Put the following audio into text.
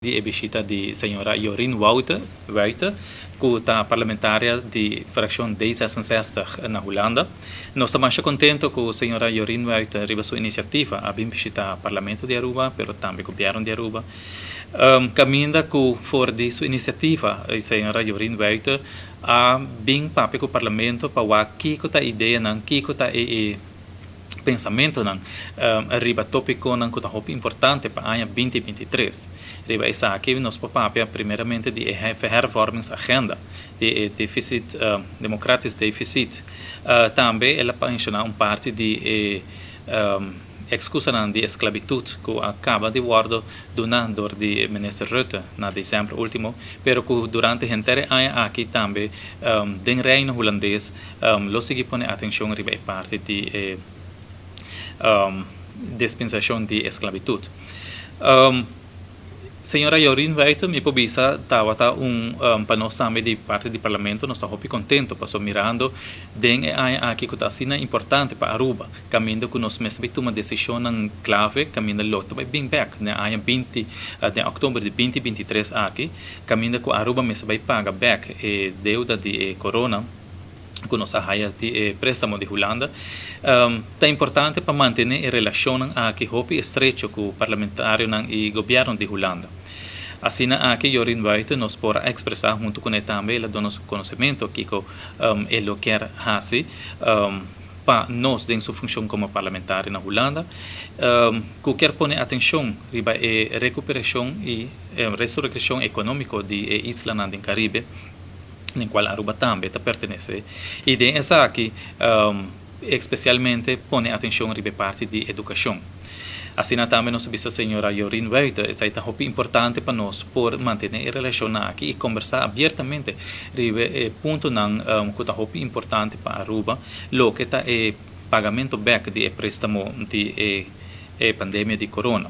di visita di signora Jorien Wouter, que está parlamentária de fração D66 na Holanda. Nós estamos muito contentes com a senhora Jorien Wouter arriba sua iniciativa a vir visitar o Parlamento de Aruba, mas também o governo de Aruba. Caminha com for de sua iniciativa, a senhora Jorien Wouter a vir para o Parlamento para que a ideia não que pensamento não arriba tópico não que é importante para o ano 2023. Arriba essa aqui nós papel primeiramente de hervormingsagenda de déficit democratisch déficit. Também ela menciona parte de excusa de esclavitud que acaba de guardo donado do ministro Rutte na dezembro último, pero que durante o inteiro ano aqui também do reino holandês lo segui pone atenção arriba parte de dispensação de esclavitud. Senhora Jorien Wouter, me pobisa estava para nós também de parte do parlamento, nós estamos muito contentes, passou mirando den aqui que está sendo importante para Aruba, caminho que nós mesmos uma decisão clave, caminho loto vai bem back, né, ano 20 de outubro de 2023 aqui, caminho que Aruba mesmo vai pagar back deuda de corona, que nós arraia de préstamo de Holanda, é importante para manter a relação aqui hopi estreito com o parlamentário e governo de Holanda. Assim, aqui Jorien Wouter nos pode expressar junto com ele também o nosso conhecimento que ele quer fazer para nós em sua função como parlamentário na Holanda, que quer pôr atenção para a recuperação e ressurreição econômica de isla no Caribe, em qual Aruba também pertence. E dessa aqui, especialmente, põe atenção para a parte de educação. Assim, também nós vimos a senhora Jorien Wouter, é muito importante para nós por manter a relação aqui e conversar abertamente sobre o ponto que é muito importante para Aruba, o que é o pagamento back de préstamo de pandemia de corona.